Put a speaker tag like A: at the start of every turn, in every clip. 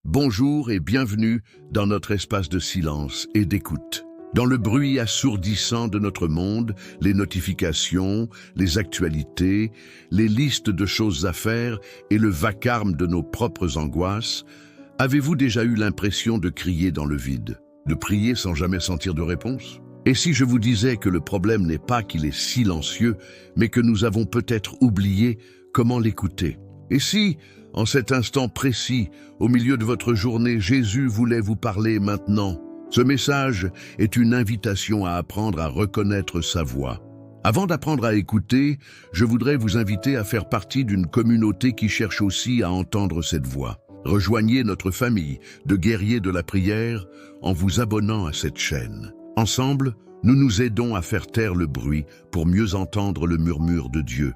A: Bonjour et bienvenue dans notre espace de silence et d'écoute. Dans le bruit assourdissant de notre monde, les notifications, les actualités, les listes de choses à faire et le vacarme de nos propres angoisses, avez-vous déjà eu l'impression de crier dans le vide, de prier sans jamais sentir de réponse? Et si je vous disais que le problème n'est pas qu'il est silencieux, mais que nous avons peut-être oublié comment l'écouter? Et si, en cet instant précis, au milieu de votre journée, Jésus voulait vous parler maintenant? Ce message est une invitation à apprendre à reconnaître sa voix. Avant d'apprendre à écouter, je voudrais vous inviter à faire partie d'une communauté qui cherche aussi à entendre cette voix. Rejoignez notre famille de guerriers de la prière en vous abonnant à cette chaîne. Ensemble, nous nous aidons à faire taire le bruit pour mieux entendre le murmure de Dieu.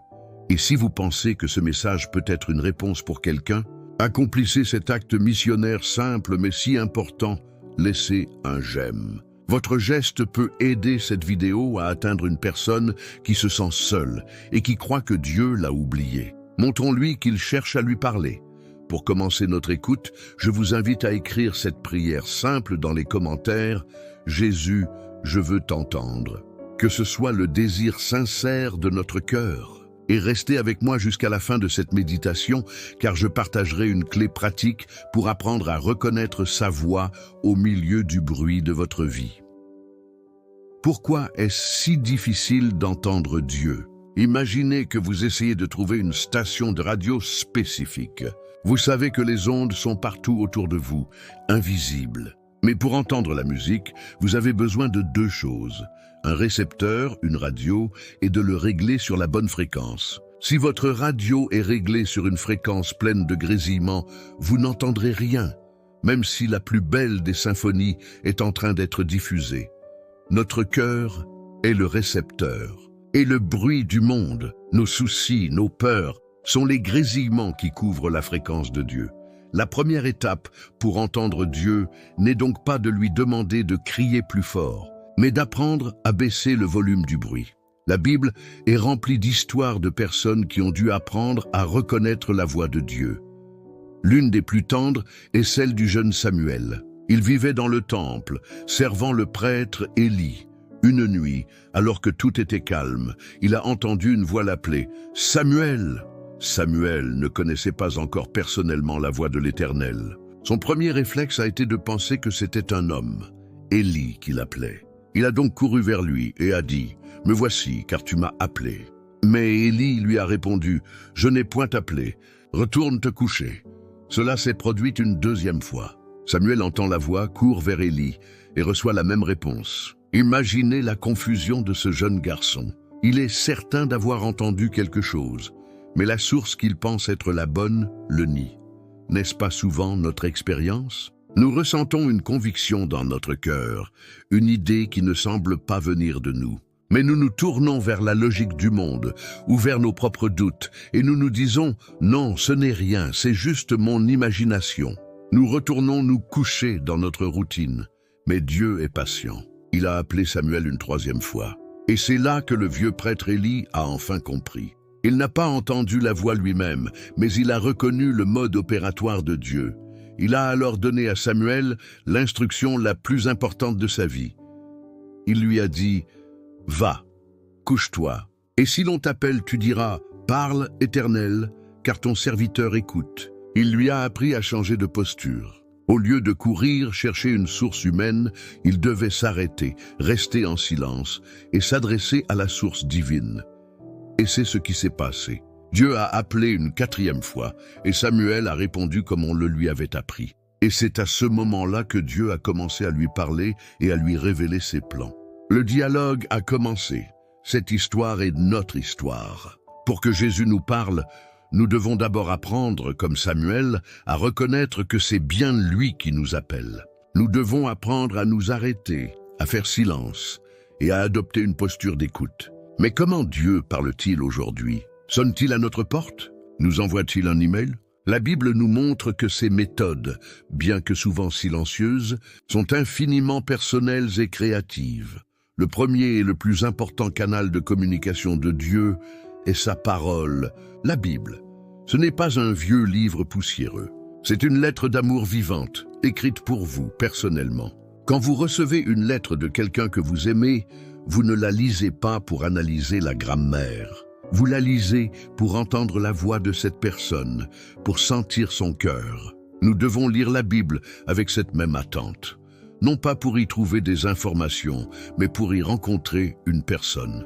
A: Et si vous pensez que ce message peut être une réponse pour quelqu'un, accomplissez cet acte missionnaire simple mais si important, laissez un j'aime. Votre geste peut aider cette vidéo à atteindre une personne qui se sent seule et qui croit que Dieu l'a oublié. Montrons-lui qu'il cherche à lui parler. Pour commencer notre écoute, je vous invite à écrire cette prière simple dans les commentaires. Jésus, je veux t'entendre. Que ce soit le désir sincère de notre cœur. Et restez avec moi jusqu'à la fin de cette méditation, car je partagerai une clé pratique pour apprendre à reconnaître sa voix au milieu du bruit de votre vie. Pourquoi est-ce si difficile d'entendre Dieu? Imaginez que vous essayez de trouver une station de radio spécifique. Vous savez que les ondes sont partout autour de vous, invisibles. Mais pour entendre la musique, vous avez besoin de deux choses. Un récepteur, une radio, et de le régler sur la bonne fréquence. Si votre radio est réglée sur une fréquence pleine de grésillements, vous n'entendrez rien, même si la plus belle des symphonies est en train d'être diffusée. Notre cœur est le récepteur. Et le bruit du monde, nos soucis, nos peurs, sont les grésillements qui couvrent la fréquence de Dieu. La première étape pour entendre Dieu n'est donc pas de lui demander de crier plus fort, mais d'apprendre à baisser le volume du bruit. La Bible est remplie d'histoires de personnes qui ont dû apprendre à reconnaître la voix de Dieu. L'une des plus tendres est celle du jeune Samuel. Il vivait dans le temple, servant le prêtre Élie. Une nuit, alors que tout était calme, il a entendu une voix l'appeler « Samuel !» Samuel ne connaissait pas encore personnellement la voix de l'Éternel. Son premier réflexe a été de penser que c'était un homme, Élie, qui l'appelait. Il a donc couru vers lui et a dit « Me voici, car tu m'as appelé. » Mais Élie lui a répondu « Je n'ai point appelé, retourne te coucher. » Cela s'est produit une deuxième fois. Samuel entend la voix, court vers Élie et reçoit la même réponse. Imaginez la confusion de ce jeune garçon. Il est certain d'avoir entendu quelque chose, mais la source qu'il pense être la bonne le nie. N'est-ce pas souvent notre expérience? Nous ressentons une conviction dans notre cœur, une idée qui ne semble pas venir de nous. Mais nous nous tournons vers la logique du monde, ou vers nos propres doutes, et nous nous disons « Non, ce n'est rien, c'est juste mon imagination ». Nous retournons nous coucher dans notre routine. Mais Dieu est patient. Il a appelé Samuel une troisième fois. Et c'est là que le vieux prêtre Élie a enfin compris. Il n'a pas entendu la voix lui-même, mais il a reconnu le mode opératoire de Dieu. Il a alors donné à Samuel l'instruction la plus importante de sa vie. Il lui a dit « Va, couche-toi, et si l'on t'appelle, tu diras « Parle, Éternel, car ton serviteur écoute ». Il lui a appris à changer de posture. Au lieu de courir chercher une source humaine, il devait s'arrêter, rester en silence et s'adresser à la source divine. Et c'est ce qui s'est passé. Dieu a appelé une quatrième fois et Samuel a répondu comme on le lui avait appris. Et c'est à ce moment-là que Dieu a commencé à lui parler et à lui révéler ses plans. Le dialogue a commencé. Cette histoire est notre histoire. Pour que Jésus nous parle, nous devons d'abord apprendre, comme Samuel, à reconnaître que c'est bien lui qui nous appelle. Nous devons apprendre à nous arrêter, à faire silence et à adopter une posture d'écoute. Mais comment Dieu parle-t-il aujourd'hui? Sonne-t-il à notre porte? Nous envoie-t-il un email? La Bible nous montre que ces méthodes, bien que souvent silencieuses, sont infiniment personnelles et créatives. Le premier et le plus important canal de communication de Dieu est sa parole, la Bible. Ce n'est pas un vieux livre poussiéreux. C'est une lettre d'amour vivante, écrite pour vous, personnellement. Quand vous recevez une lettre de quelqu'un que vous aimez, vous ne la lisez pas pour analyser la grammaire. Vous la lisez pour entendre la voix de cette personne, pour sentir son cœur. Nous devons lire la Bible avec cette même attente. Non pas pour y trouver des informations, mais pour y rencontrer une personne.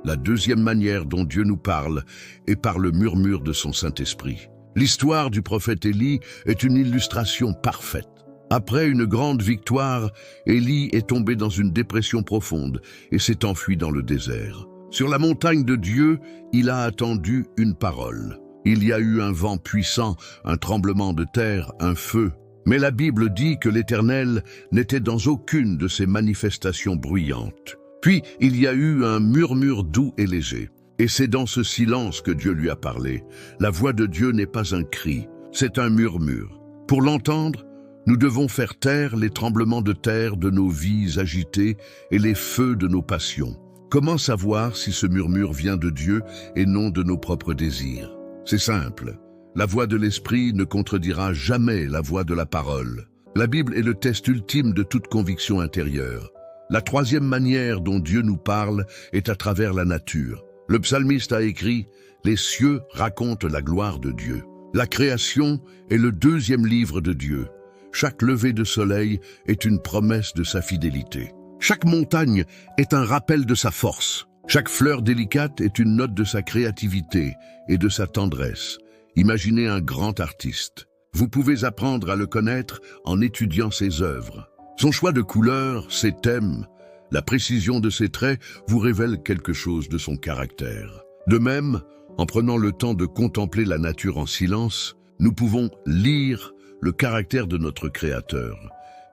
A: La deuxième manière dont Dieu nous parle est par le murmure de son Saint-Esprit. L'histoire du prophète Élie est une illustration parfaite. Après une grande victoire, Élie est tombé dans une dépression profonde et s'est enfui dans le désert. Sur la montagne de Dieu, il a attendu une parole. Il y a eu un vent puissant, un tremblement de terre, un feu. Mais la Bible dit que l'Éternel n'était dans aucune de ces manifestations bruyantes. Puis, il y a eu un murmure doux et léger. Et c'est dans ce silence que Dieu lui a parlé. La voix de Dieu n'est pas un cri, c'est un murmure. Pour l'entendre, nous devons faire taire les tremblements de terre de nos vies agitées et les feux de nos passions. Comment savoir si ce murmure vient de Dieu et non de nos propres désirs? C'est simple. La voix de l'Esprit ne contredira jamais la voix de la parole. La Bible est le test ultime de toute conviction intérieure. La troisième manière dont Dieu nous parle est à travers la nature. Le psalmiste a écrit « Les cieux racontent la gloire de Dieu ». La création est le deuxième livre de Dieu. Chaque lever de soleil est une promesse de sa fidélité. Chaque montagne est un rappel de sa force. Chaque fleur délicate est une note de sa créativité et de sa tendresse. Imaginez un grand artiste. Vous pouvez apprendre à le connaître en étudiant ses œuvres. Son choix de couleurs, ses thèmes, la précision de ses traits vous révèle quelque chose de son caractère. De même, en prenant le temps de contempler la nature en silence, nous pouvons lire le caractère de notre Créateur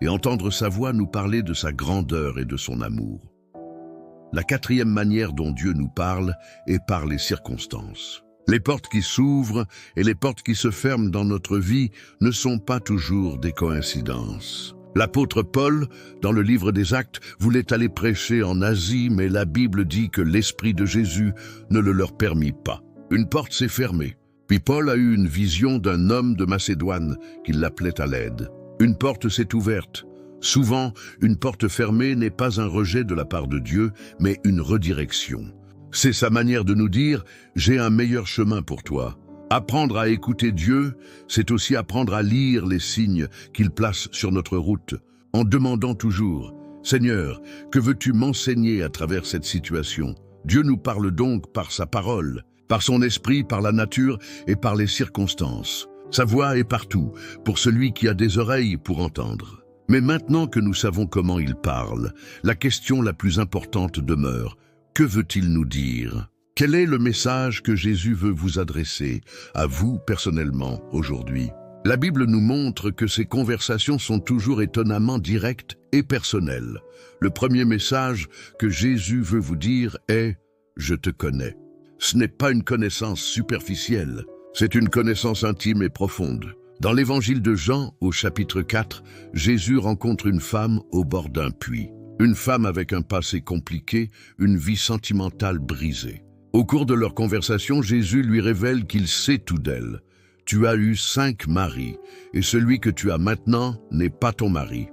A: et entendre sa voix nous parler de sa grandeur et de son amour. La quatrième manière dont Dieu nous parle est par les circonstances. Les portes qui s'ouvrent et les portes qui se ferment dans notre vie ne sont pas toujours des coïncidences. L'apôtre Paul, dans le livre des Actes, voulait aller prêcher en Asie, mais la Bible dit que l'Esprit de Jésus ne le leur permit pas. Une porte s'est fermée. Puis Paul a eu une vision d'un homme de Macédoine qui l'appelait à l'aide. Une porte s'est ouverte. Souvent, une porte fermée n'est pas un rejet de la part de Dieu, mais une redirection. C'est sa manière de nous dire « J'ai un meilleur chemin pour toi ». Apprendre à écouter Dieu, c'est aussi apprendre à lire les signes qu'il place sur notre route, en demandant toujours « Seigneur, que veux-tu m'enseigner à travers cette situation ?» Dieu nous parle donc par sa parole, par son esprit, par la nature et par les circonstances. Sa voix est partout, pour celui qui a des oreilles pour entendre. Mais maintenant que nous savons comment il parle, la question la plus importante demeure. Que veut-il nous dire ? Quel est le message que Jésus veut vous adresser, à vous personnellement, aujourd'hui? La Bible nous montre que ces conversations sont toujours étonnamment directes et personnelles. Le premier message que Jésus veut vous dire est « Je te connais ». Ce n'est pas une connaissance superficielle, c'est une connaissance intime et profonde. Dans l'évangile de Jean, au chapitre 4, Jésus rencontre une femme au bord d'un puits. Une femme avec un passé compliqué, une vie sentimentale brisée. Au cours de leur conversation, Jésus lui révèle qu'il sait tout d'elle. « Tu as eu 5 maris, et celui que tu as maintenant n'est pas ton mari. »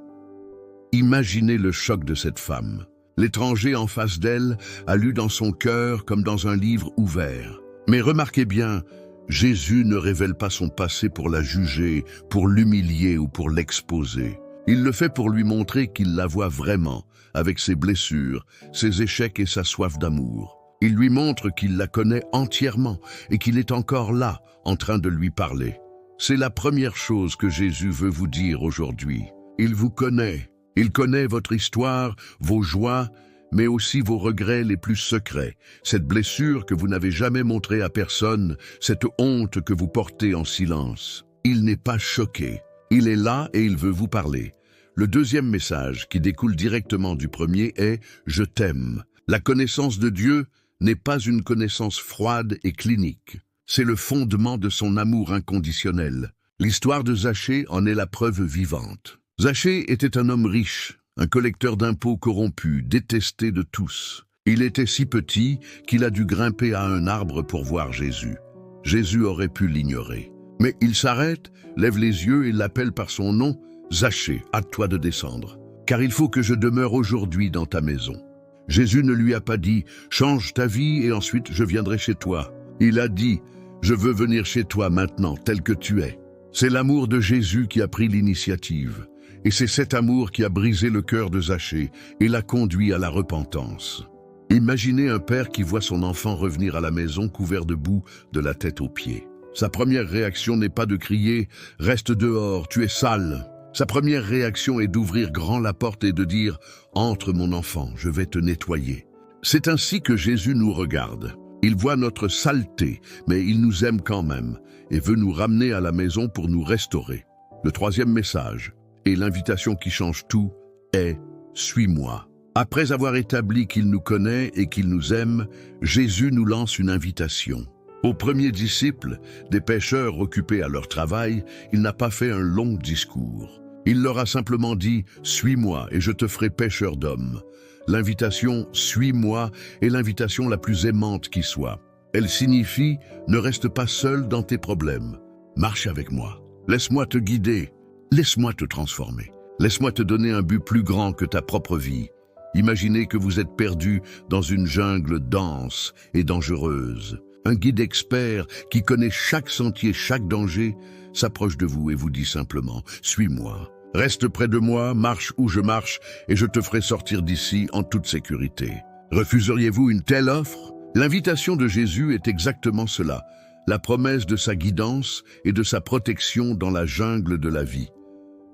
A: Imaginez le choc de cette femme. L'étranger en face d'elle a lu dans son cœur comme dans un livre ouvert. Mais remarquez bien, Jésus ne révèle pas son passé pour la juger, pour l'humilier ou pour l'exposer. Il le fait pour lui montrer qu'il la voit vraiment, avec ses blessures, ses échecs et sa soif d'amour. Il lui montre qu'il la connaît entièrement et qu'il est encore là, en train de lui parler. C'est la première chose que Jésus veut vous dire aujourd'hui. Il vous connaît. Il connaît votre histoire, vos joies, mais aussi vos regrets les plus secrets, cette blessure que vous n'avez jamais montrée à personne, cette honte que vous portez en silence. Il n'est pas choqué. Il est là et il veut vous parler. Le deuxième message, qui découle directement du premier, est « Je t'aime ». La connaissance de Dieu n'est pas une connaissance froide et clinique. C'est le fondement de son amour inconditionnel. L'histoire de Zachée en est la preuve vivante. Zachée était un homme riche, un collecteur d'impôts corrompu, détesté de tous. Il était si petit qu'il a dû grimper à un arbre pour voir Jésus. Jésus aurait pu l'ignorer. Mais il s'arrête, lève les yeux et l'appelle par son nom. « Zachée, hâte-toi de descendre, car il faut que je demeure aujourd'hui dans ta maison. » Jésus ne lui a pas dit « Change ta vie et ensuite je viendrai chez toi ». Il a dit « Je veux venir chez toi maintenant, tel que tu es ». C'est l'amour de Jésus qui a pris l'initiative. Et c'est cet amour qui a brisé le cœur de Zachée et l'a conduit à la repentance. Imaginez un père qui voit son enfant revenir à la maison couvert de boue de la tête aux pieds. Sa première réaction n'est pas de crier « Reste dehors, tu es sale ». Sa première réaction est d'ouvrir grand la porte et de dire « Entre mon enfant, je vais te nettoyer ». C'est ainsi que Jésus nous regarde. Il voit notre saleté, mais il nous aime quand même et veut nous ramener à la maison pour nous restaurer. Le troisième message, et l'invitation qui change tout, est « Suis-moi ». Après avoir établi qu'il nous connaît et qu'il nous aime, Jésus nous lance une invitation. Aux premiers disciples, des pêcheurs occupés à leur travail, il n'a pas fait un long discours. Il leur a simplement dit « Suis-moi et je te ferai pêcheur d'hommes ». L'invitation « Suis-moi » est l'invitation la plus aimante qui soit. Elle signifie « Ne reste pas seul dans tes problèmes. Marche avec moi. Laisse-moi te guider. Laisse-moi te transformer. Laisse-moi te donner un but plus grand que ta propre vie. » Imaginez que vous êtes perdu dans une jungle dense et dangereuse. Un guide expert qui connaît chaque sentier, chaque danger, s'approche de vous et vous dit simplement « Suis-moi. Reste près de moi, marche où je marche, et je te ferai sortir d'ici en toute sécurité. » Refuseriez-vous une telle offre? L'invitation de Jésus est exactement cela, la promesse de sa guidance et de sa protection dans la jungle de la vie.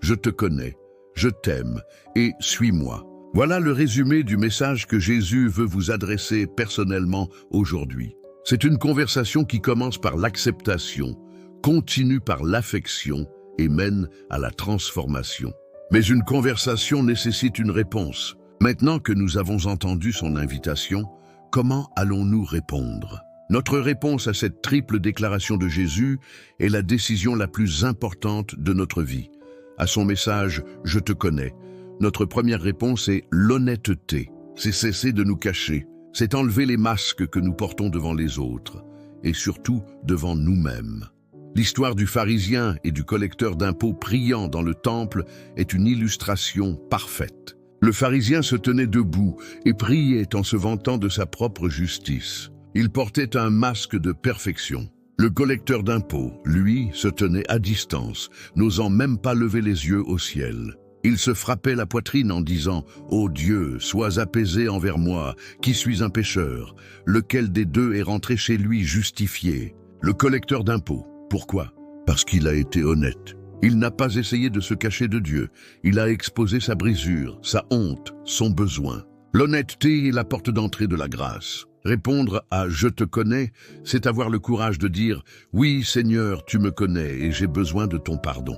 A: Je te connais, je t'aime, et suis-moi. Voilà le résumé du message que Jésus veut vous adresser personnellement aujourd'hui. C'est une conversation qui commence par l'acceptation, continue par l'affection et mène à la transformation. Mais une conversation nécessite une réponse. Maintenant que nous avons entendu son invitation, comment allons-nous répondre? Notre réponse à cette triple déclaration de Jésus est la décision la plus importante de notre vie. À son message « Je te connais », notre première réponse est l'honnêteté. C'est cesser de nous cacher. C'est enlever les masques que nous portons devant les autres, et surtout devant nous-mêmes. L'histoire du pharisien et du collecteur d'impôts priant dans le temple est une illustration parfaite. Le pharisien se tenait debout et priait en se vantant de sa propre justice. Il portait un masque de perfection. Le collecteur d'impôts, lui, se tenait à distance, n'osant même pas lever les yeux au ciel. Il se frappait la poitrine en disant « Ô Dieu, sois apaisé envers moi, qui suis un pécheur. Lequel des deux est rentré chez lui justifié ?» Le collecteur d'impôts. Pourquoi? Parce qu'il a été honnête. Il n'a pas essayé de se cacher de Dieu. Il a exposé sa brisure, sa honte, son besoin. L'honnêteté est la porte d'entrée de la grâce. Répondre à « Je te connais », c'est avoir le courage de dire « Oui, Seigneur, tu me connais et j'ai besoin de ton pardon ».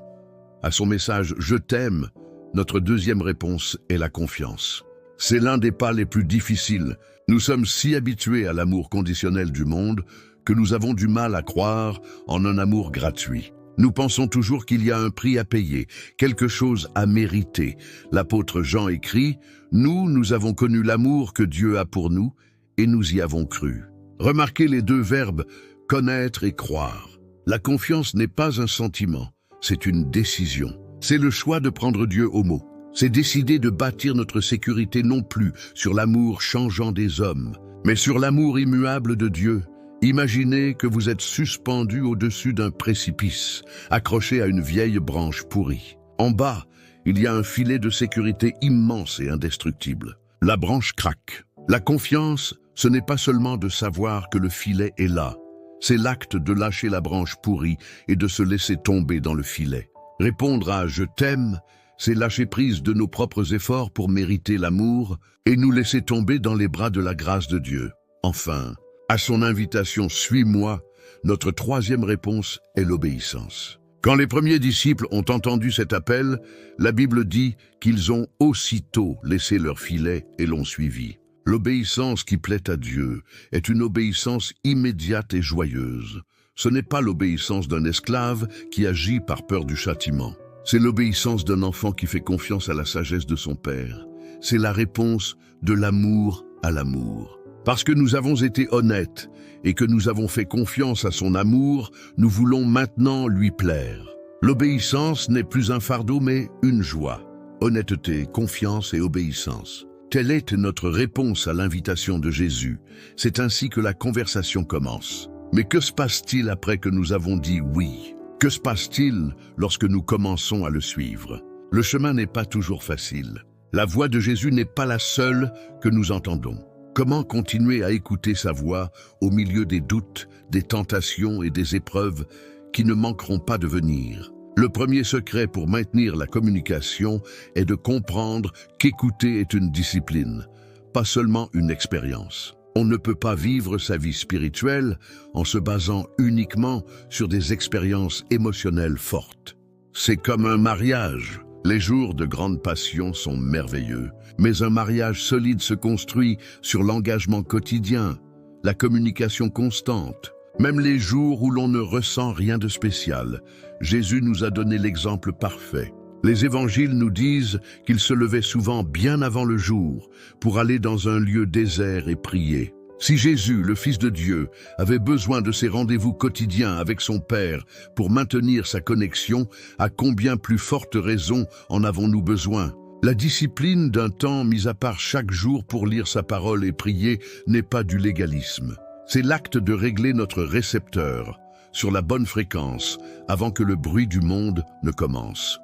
A: À son message « Je t'aime », notre deuxième réponse est la confiance. C'est l'un des pas les plus difficiles. Nous sommes si habitués à l'amour conditionnel du monde que nous avons du mal à croire en un amour gratuit. Nous pensons toujours qu'il y a un prix à payer, quelque chose à mériter. L'apôtre Jean écrit « Nous avons connu l'amour que Dieu a pour nous et nous y avons cru ». Remarquez les deux verbes « connaître » et « croire ». La confiance n'est pas un sentiment, c'est une décision. C'est le choix de prendre Dieu au mot. C'est décider de bâtir notre sécurité non plus sur l'amour changeant des hommes, mais sur l'amour immuable de Dieu. Imaginez que vous êtes suspendu au-dessus d'un précipice, accroché à une vieille branche pourrie. En bas, il y a un filet de sécurité immense et indestructible. La branche craque. La confiance, ce n'est pas seulement de savoir que le filet est là. C'est l'acte de lâcher la branche pourrie et de se laisser tomber dans le filet. Répondre à « Je t'aime », c'est lâcher prise de nos propres efforts pour mériter l'amour et nous laisser tomber dans les bras de la grâce de Dieu. Enfin, à son invitation « Suis-moi », notre troisième réponse est l'obéissance. Quand les premiers disciples ont entendu cet appel, la Bible dit qu'ils ont aussitôt laissé leur filet et l'ont suivi. L'obéissance qui plaît à Dieu est une obéissance immédiate et joyeuse. Ce n'est pas l'obéissance d'un esclave qui agit par peur du châtiment. C'est l'obéissance d'un enfant qui fait confiance à la sagesse de son père. C'est la réponse de l'amour à l'amour. Parce que nous avons été honnêtes et que nous avons fait confiance à son amour, nous voulons maintenant lui plaire. L'obéissance n'est plus un fardeau mais une joie. Honnêteté, confiance et obéissance. Telle est notre réponse à l'invitation de Jésus. C'est ainsi que la conversation commence. Mais que se passe-t-il après que nous avons dit oui? Que se passe-t-il lorsque nous commençons à le suivre? Le chemin n'est pas toujours facile. La voix de Jésus n'est pas la seule que nous entendons. Comment continuer à écouter sa voix au milieu des doutes, des tentations et des épreuves qui ne manqueront pas de venir? Le premier secret pour maintenir la communication est de comprendre qu'écouter est une discipline, pas seulement une expérience. On ne peut pas vivre sa vie spirituelle en se basant uniquement sur des expériences émotionnelles fortes. C'est comme un mariage. Les jours de grande passion sont merveilleux, mais un mariage solide se construit sur l'engagement quotidien, la communication constante. Même les jours où l'on ne ressent rien de spécial, Jésus nous a donné l'exemple parfait. Les évangiles nous disent qu'il se levait souvent bien avant le jour pour aller dans un lieu désert et prier. Si Jésus, le Fils de Dieu, avait besoin de ces rendez-vous quotidiens avec son Père pour maintenir sa connexion, à combien plus forte raison en avons-nous besoin? La discipline d'un temps mis à part chaque jour pour lire sa parole et prier n'est pas du légalisme. C'est l'acte de régler notre récepteur sur la bonne fréquence avant que le bruit du monde ne commence.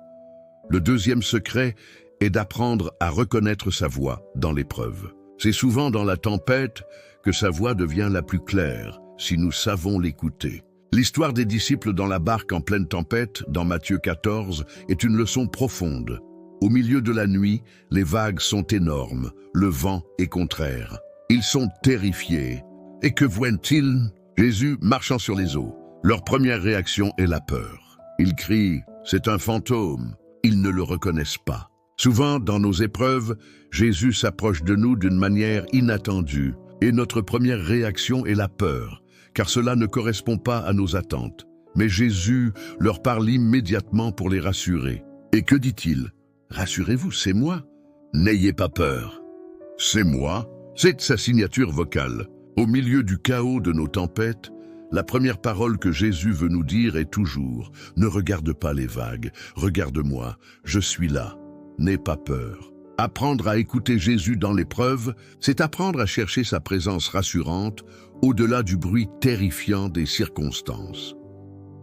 A: Le deuxième secret est d'apprendre à reconnaître sa voix dans l'épreuve. C'est souvent dans la tempête que sa voix devient la plus claire, si nous savons l'écouter. L'histoire des disciples dans la barque en pleine tempête, dans Matthieu 14, est une leçon profonde. Au milieu de la nuit, les vagues sont énormes, le vent est contraire. Ils sont terrifiés. Et que voient-ils? Jésus marchant sur les eaux. Leur première réaction est la peur. Ils crient « C'est un fantôme ». Ils ne le reconnaissent pas. Souvent, dans nos épreuves, Jésus s'approche de nous d'une manière inattendue. Et notre première réaction est la peur, car cela ne correspond pas à nos attentes. Mais Jésus leur parle immédiatement pour les rassurer. Et que dit-il? Rassurez-vous, c'est moi. N'ayez pas peur. C'est moi. C'est sa signature vocale. Au milieu du chaos de nos tempêtes, la première parole que Jésus veut nous dire est toujours « Ne regarde pas les vagues, regarde-moi, je suis là, n'aie pas peur ». Apprendre à écouter Jésus dans l'épreuve, c'est apprendre à chercher sa présence rassurante au-delà du bruit terrifiant des circonstances.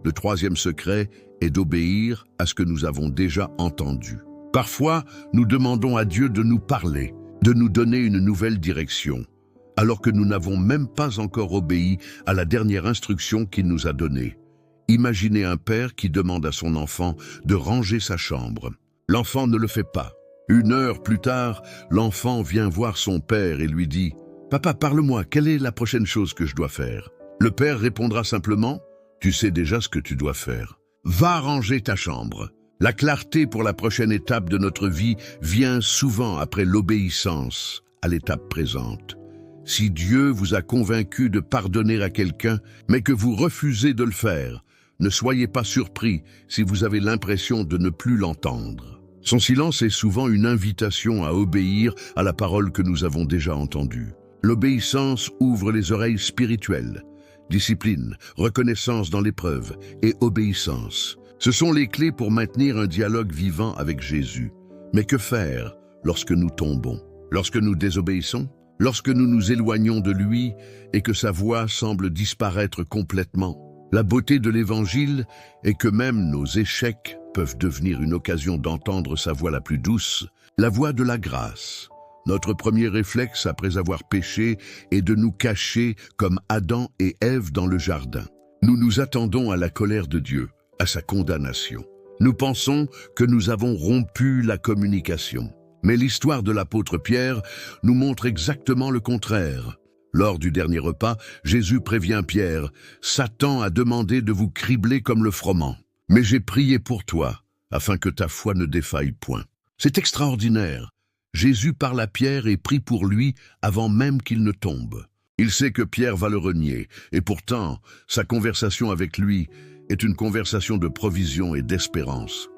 A: Le troisième secret est d'obéir à ce que nous avons déjà entendu. Parfois, nous demandons à Dieu de nous parler, de nous donner une nouvelle direction, alors que nous n'avons même pas encore obéi à la dernière instruction qu'il nous a donnée. Imaginez un père qui demande à son enfant de ranger sa chambre. L'enfant ne le fait pas. 1 heure plus tard, l'enfant vient voir son père et lui dit « Papa, parle-moi, quelle est la prochaine chose que je dois faire ?» Le père répondra simplement « Tu sais déjà ce que tu dois faire. Va ranger ta chambre. » La clarté pour la prochaine étape de notre vie vient souvent après l'obéissance à l'étape présente. Si Dieu vous a convaincu de pardonner à quelqu'un, mais que vous refusez de le faire, ne soyez pas surpris si vous avez l'impression de ne plus l'entendre. Son silence est souvent une invitation à obéir à la parole que nous avons déjà entendue. L'obéissance ouvre les oreilles spirituelles. Discipline, reconnaissance dans l'épreuve et obéissance. Ce sont les clés pour maintenir un dialogue vivant avec Jésus. Mais que faire lorsque nous tombons? Lorsque nous désobéissons? Lorsque nous nous éloignons de lui et que sa voix semble disparaître complètement? La beauté de l'Évangile est que même nos échecs peuvent devenir une occasion d'entendre sa voix la plus douce, la voix de la grâce. Notre premier réflexe après avoir péché est de nous cacher comme Adam et Ève dans le jardin. Nous nous attendons à la colère de Dieu, à sa condamnation. Nous pensons que nous avons rompu la communication. Mais l'histoire de l'apôtre Pierre nous montre exactement le contraire. Lors du dernier repas, Jésus prévient Pierre « Satan a demandé de vous cribler comme le froment. Mais j'ai prié pour toi, afin que ta foi ne défaille point. » C'est extraordinaire. Jésus parle à Pierre et prie pour lui avant même qu'il ne tombe. Il sait que Pierre va le renier, et pourtant, sa conversation avec lui est une conversation de provision et d'espérance.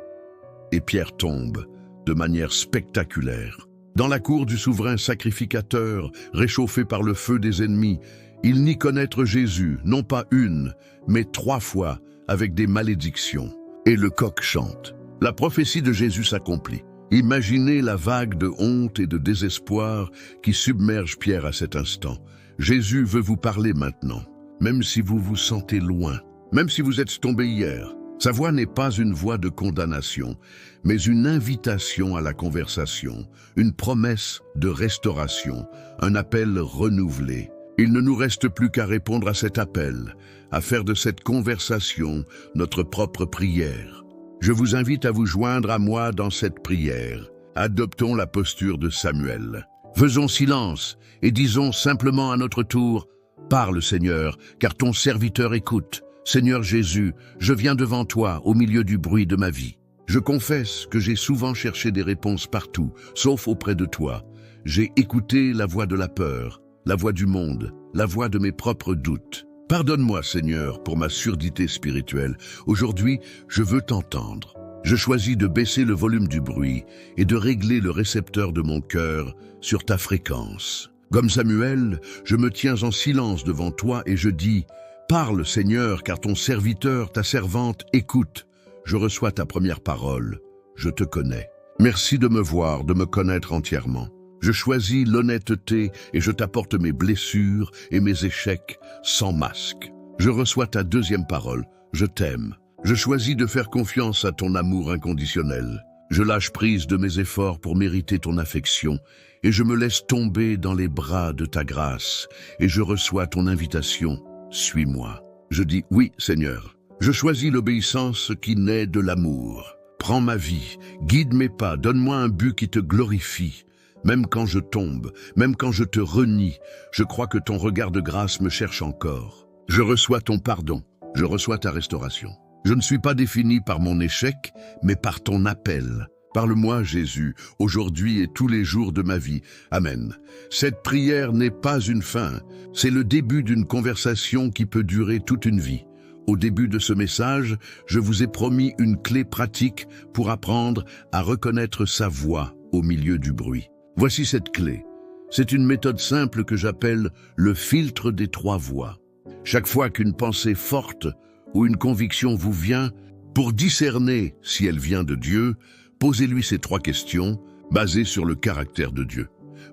A: Et Pierre tombe de manière spectaculaire. Dans la cour du souverain sacrificateur, réchauffé par le feu des ennemis, il n'y connaître Jésus, non pas une, mais 3 fois, avec des malédictions. Et le coq chante. La prophétie de Jésus s'accomplit. Imaginez la vague de honte et de désespoir qui submerge Pierre à cet instant. Jésus veut vous parler maintenant, même si vous vous sentez loin, même si vous êtes tombé hier. Sa voix n'est pas une voix de condamnation, mais une invitation à la conversation, une promesse de restauration, un appel renouvelé. Il ne nous reste plus qu'à répondre à cet appel, à faire de cette conversation notre propre prière. Je vous invite à vous joindre à moi dans cette prière. Adoptons la posture de Samuel. Faisons silence et disons simplement à notre tour « Parle, Seigneur, car ton serviteur écoute. Seigneur Jésus, je viens devant toi au milieu du bruit de ma vie. Je confesse que j'ai souvent cherché des réponses partout, sauf auprès de toi. J'ai écouté la voix de la peur, la voix du monde, la voix de mes propres doutes. Pardonne-moi, Seigneur, pour ma surdité spirituelle. Aujourd'hui, je veux t'entendre. Je choisis de baisser le volume du bruit et de régler le récepteur de mon cœur sur ta fréquence. Comme Samuel, je me tiens en silence devant toi et je dis « Parle, Seigneur, car ton serviteur, ta servante, écoute. Je reçois ta première parole. Je te connais. Merci de me voir, de me connaître entièrement. Je choisis l'honnêteté et je t'apporte mes blessures et mes échecs sans masque. Je reçois ta deuxième parole. Je t'aime. Je choisis de faire confiance à ton amour inconditionnel. Je lâche prise de mes efforts pour mériter ton affection et je me laisse tomber dans les bras de ta grâce et je reçois ton invitation. Suis-moi. Je dis oui, Seigneur. Je choisis l'obéissance qui naît de l'amour. Prends ma vie, guide mes pas, donne-moi un but qui te glorifie. Même quand je tombe, même quand je te renie, je crois que ton regard de grâce me cherche encore. Je reçois ton pardon, je reçois ta restauration. Je ne suis pas défini par mon échec, mais par ton appel. Parle-moi, Jésus, aujourd'hui et tous les jours de ma vie. Amen. Cette prière n'est pas une fin, c'est le début d'une conversation qui peut durer toute une vie. Au début de ce message, je vous ai promis une clé pratique pour apprendre à reconnaître sa voix au milieu du bruit. Voici cette clé. C'est une méthode simple que j'appelle le filtre des 3 voix. Chaque fois qu'une pensée forte ou une conviction vous vient, pour discerner si elle vient de Dieu, posez-lui ces 3 questions basées sur le caractère de Dieu.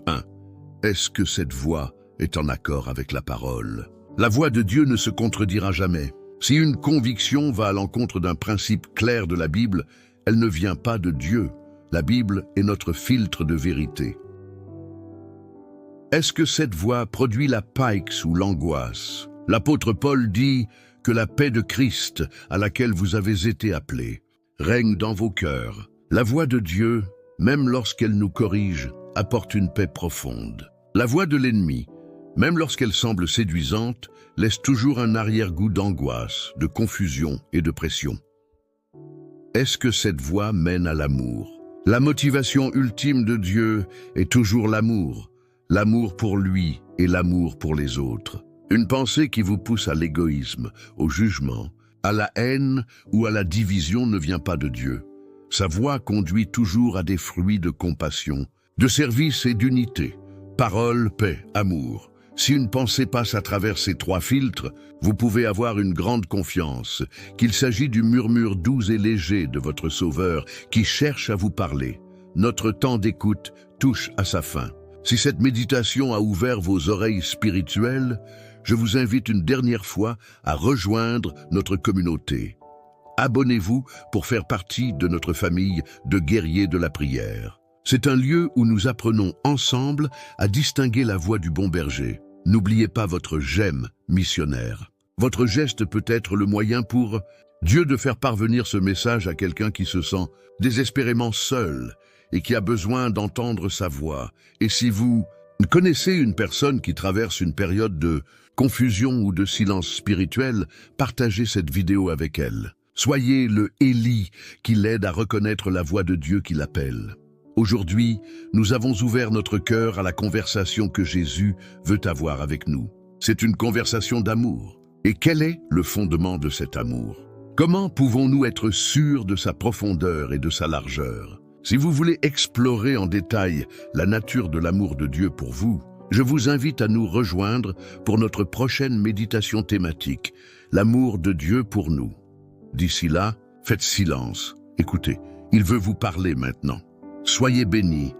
A: 1. Est-ce que cette voix est en accord avec la parole? La voix de Dieu ne se contredira jamais. Si une conviction va à l'encontre d'un principe clair de la Bible, elle ne vient pas de Dieu. La Bible est notre filtre de vérité. Est-ce que cette voix produit la panique ou l'angoisse? L'apôtre Paul dit que la paix de Christ, à laquelle vous avez été appelés, règne dans vos cœurs. La voix de Dieu, même lorsqu'elle nous corrige, apporte une paix profonde. La voix de l'ennemi, même lorsqu'elle semble séduisante, laisse toujours un arrière-goût d'angoisse, de confusion et de pression. Est-ce que cette voix mène à l'amour? La motivation ultime de Dieu est toujours l'amour pour lui et l'amour pour les autres. Une pensée qui vous pousse à l'égoïsme, au jugement, à la haine ou à la division ne vient pas de Dieu. Sa voix conduit toujours à des fruits de compassion, de service et d'unité. Parole, paix, amour. Si une pensée passe à travers ces 3 filtres, vous pouvez avoir une grande confiance qu'il s'agit du murmure doux et léger de votre Sauveur qui cherche à vous parler. Notre temps d'écoute touche à sa fin. Si cette méditation a ouvert vos oreilles spirituelles, je vous invite une dernière fois à rejoindre notre communauté. Abonnez-vous pour faire partie de notre famille de guerriers de la prière. C'est un lieu où nous apprenons ensemble à distinguer la voix du bon berger. N'oubliez pas votre j'aime missionnaire. Votre geste peut être le moyen pour Dieu de faire parvenir ce message à quelqu'un qui se sent désespérément seul et qui a besoin d'entendre sa voix. Et si vous connaissez une personne qui traverse une période de confusion ou de silence spirituel, partagez cette vidéo avec elle. Soyez le Élie qui l'aide à reconnaître la voix de Dieu qui l'appelle. Aujourd'hui, nous avons ouvert notre cœur à la conversation que Jésus veut avoir avec nous. C'est une conversation d'amour. Et quel est le fondement de cet amour? Comment pouvons-nous être sûrs de sa profondeur et de sa largeur? Si vous voulez explorer en détail la nature de l'amour de Dieu pour vous, je vous invite à nous rejoindre pour notre prochaine méditation thématique, l'amour de Dieu pour nous. D'ici là, faites silence. Écoutez, il veut vous parler maintenant. Soyez bénis